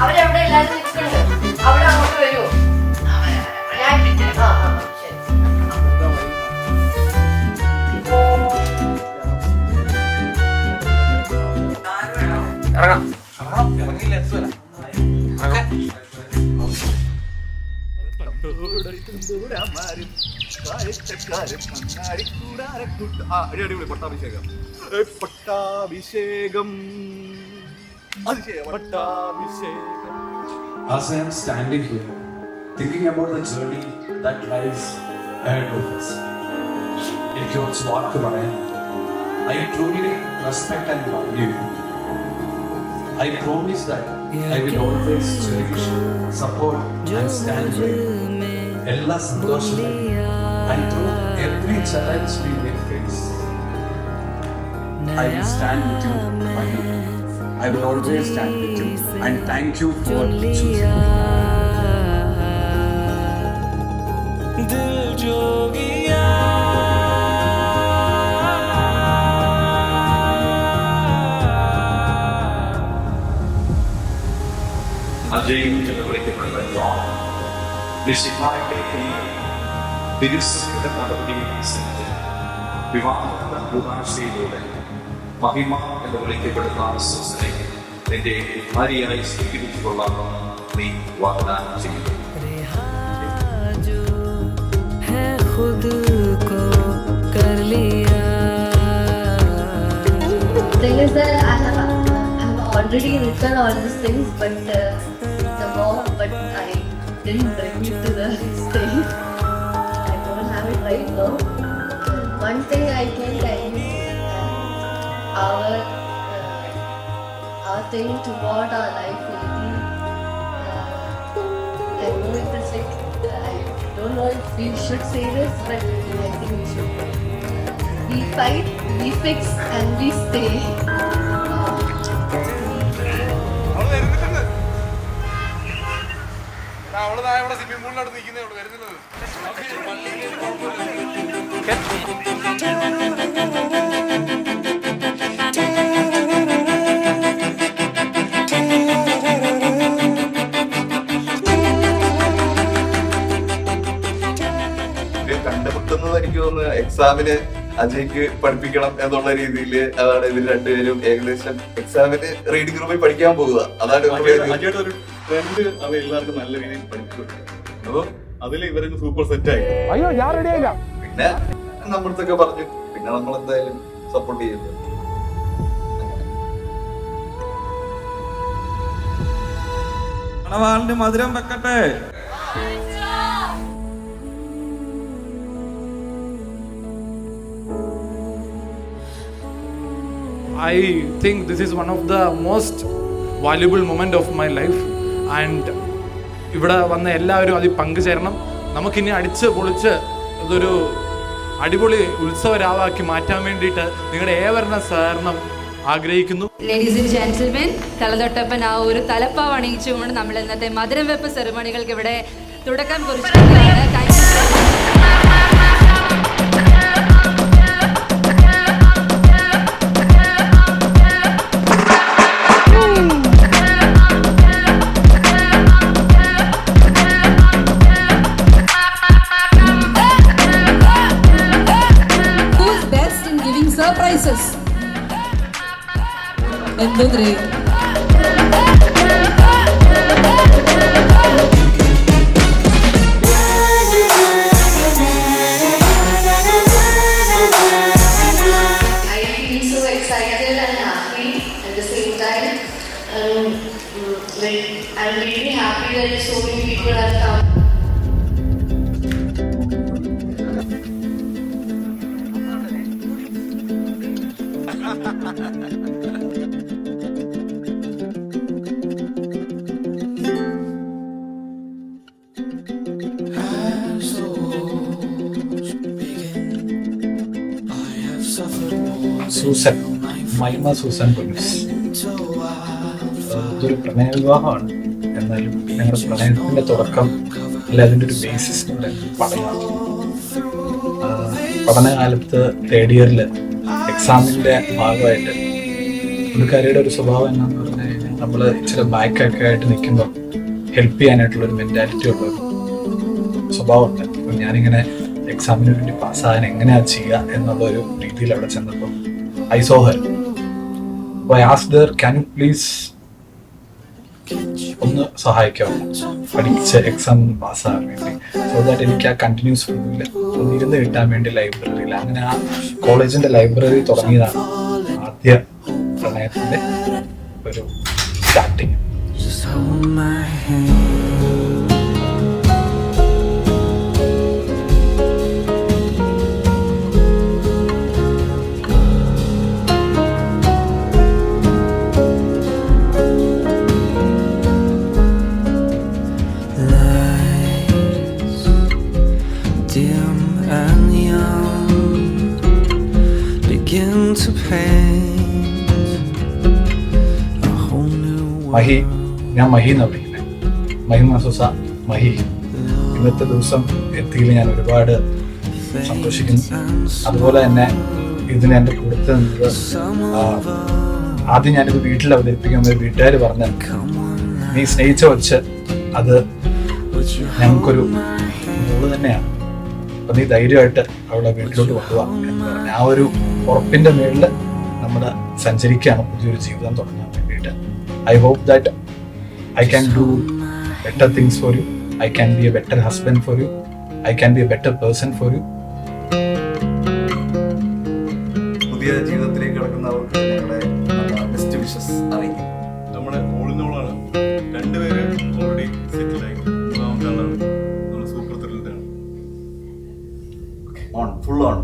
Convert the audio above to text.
അവരെവിടെ എല്ലാരും നിൽക്കുന്നുണ്ട്, അവിടെ അങ്ങോട്ട് വരുമോ? As I am standing here, thinking about the journey that lies ahead of us, എനിക്ക് കുറച്ച് വാക്ക് പറയാൻ. I truly respect and value you. I promise that I will always cherish, support and stand by you. എല്ലാ സന്തോഷങ്ങളും and through every challenge we may face, I will stand with you, my love. I will always stand with you and thank you for choosing me. Dil jogiya Ajay celebrated നിശ്ചിതമായിട്ട് തിരുസഭയുടെ നടപടിയനുസരിച്ച് വിവാഹ കൂതാശയിലൂടെ മഹിമ എന്ന് വിളിക്കപ്പെടുന്ന സുസനെ നിന്റെ ഭാര്യയായി സ്വീകരിച്ചുകൊള്ളാമെന്ന് നീ വാഗ്ദാനം ചെയ്യുന്നു. Thing is that I have already written all these things, but I didn't bring it to the stage. I don't have it right now. One thing I can tell you, our thing toward our life will be, I know it is like, I don't know if we should say this, but I think we should. We fight, we fix and we stay. കണ്ടുമുട്ടുന്നത് എനിക്ക് തോന്നുന്നു എക്സാമിന് അജയ്ക്ക് പഠിപ്പിക്കണം എന്നുള്ള രീതിയിൽ അതാണ്. ഇവർ രണ്ടുപേരും ഏകദേശം എക്സാമിന് റീഡിംഗ് റൂമിൽ പഠിക്കാൻ പോകുക. അതാണ് അജയുടെ ഒരു ട്രെൻഡ്. അവ എല്ലാവർക്കും നല്ല രീതിയിൽ പഠിക്കുന്നുണ്ട്. അപ്പൊ അതിൽ ഇവരൊക്കെ സൂപ്പർ സെറ്റ് ആയി. പിന്നെ നമ്മളടുത്തൊക്കെ പറഞ്ഞു, പിന്നെ നമ്മൾ എന്തായാലും സപ്പോർട്ട് ചെയ്യുന്നത്. മധുരം വെക്കട്ടെ. I think this is one of the most valuable moment of my life and ഇവിടെ വന്ന എല്ലാവരും അതിൽ പങ്കുചേരണം. നമുക്കിനി അടിച്ച് പൊളിച്ച് ഇതൊരു അടിപൊളി ഉത്സവരാവാക്കി മാറ്റാൻ വേണ്ടിയിട്ട് നിങ്ങളുടെ ഏവരുടെ സഹകരണം ആഗ്രഹിക്കുന്നു. ലേഡീസ് ആൻഡ് ജെന്റിൽമെൻ, തലതൊട്ടപ്പൻ ആ ഒരു തലപ്പാവ് അണിയിച്ചുകൊണ്ട് നമ്മൾ ഇന്നത്തെ മധുരം വെപ്പ് സെറിമണികൾക്ക് ഇവിടെ തുടക്കം കുറിച്ചിരിക്കുകയാണ്. Surprises. And the great. I feel so excited and happy at the same time. I'm really happy that so many people have come. Susan, മൈമ Susan police. ഇതൊരു പ്രണയ വിവാഹമാണ്. എന്നാലും ഞങ്ങളുടെ പ്രണയത്തിന്റെ തുടക്കം അല്ല, അതിൻ്റെ ഒരു ബേസിസ് പറയാം. പഠനകാലത്ത് തേർഡ് ഇയറിൽ എക്സാമിൻ്റെ ഭാഗമായിട്ട് പുള്ളിക്കാരിയുടെ ഒരു സ്വഭാവം എന്നാന്ന് പറഞ്ഞു കഴിഞ്ഞാൽ നമ്മൾ ഇച്ചിരി ബാക്കൊക്കെ ആയിട്ട് നിൽക്കുമ്പോൾ ഹെൽപ്പ് ചെയ്യാനായിട്ടുള്ളൊരു മെൻറ്റാലിറ്റി ഉള്ളൊരു സ്വഭാവമുണ്ട്. അപ്പം ഞാനിങ്ങനെ എക്സാമിന് വേണ്ടി പാസ്സാകാൻ എങ്ങനെയാണ് ചെയ്യുക എന്നുള്ളൊരു രീതിയിൽ അവിടെ ചെന്നപ്പോൾ ഐ സോ ഹർ. അപ്പോൾ I asked her, can you please ഒന്ന് സഹായിക്കാമോ പഠിച്ച് എക്സാം പാസ്സാകാൻ വേണ്ടി, സോ ദാറ്റ് എനിക്ക് ആ കണ്ടിന്യൂസ് ഫുള്ളിൽ ഒന്ന് ഇരുന്ന് കിട്ടാൻ വേണ്ടി ലൈബ്രറിയിൽ. അങ്ങനെ ആ കോളേജിൻ്റെ ലൈബ്രറി തുടങ്ങിയതാണ് ആദ്യ പ്രണയത്തിൻ്റെ ഒരു starting. dim and young begin to paint a whole new Mahi, world. ഞാൻ മഹി എന്നാണ് വിളിക്കുന്നത്. മഹി മാസൂസ മഹി. ഇന്നത്തെ ദിവസം എത്തിയിൽ ഞാൻ ഒരുപാട് സന്തോഷിക്കുന്നു. അതുപോലെ തന്നെ ഇതിന് എൻ്റെ കൂടെ നിന്നത് ആദ്യം ഞാനിത് വീട്ടിൽ അവതരിപ്പിക്കുമ്പോൾ വീട്ടുകാർ പറഞ്ഞ നീ സ്നേഹിച്ച വച്ച് അത് ഞങ്ങൾക്കൊരു മോള് തന്നെയാണ്, അപ്പം നീ ധൈര്യമായിട്ട് അവളെ വീട്ടിലോട്ട് കൊണ്ടുപോകാം എന്ന് പറഞ്ഞ ആ ഒരു ഉറപ്പിൻ്റെ മേളിൽ നമ്മൾ സഞ്ചരിക്കുകയാണ് പുതിയൊരു ജീവിതം തുടങ്ങാൻ വേണ്ടിയിട്ട്. I hope that I can do better things for you, I can be a better husband for you, I can be a better person for you. പുതിയ ജീവിതത്തിലേക്ക് കിടക്കുന്നവർക്ക് ഞങ്ങളുടെ ബെസ്റ്റ് വിഷസ് അറിയിക്കും. നമ്മുടെ ഓളിനോളാണ്. രണ്ടുപേര് ഓൾറെഡി സെറ്റിലായി. മൂന്നാമത്തെ ആളാണ് നമ്മുടെ സൂപ്പർ ത്രില്ലിലാണ്. On, full on.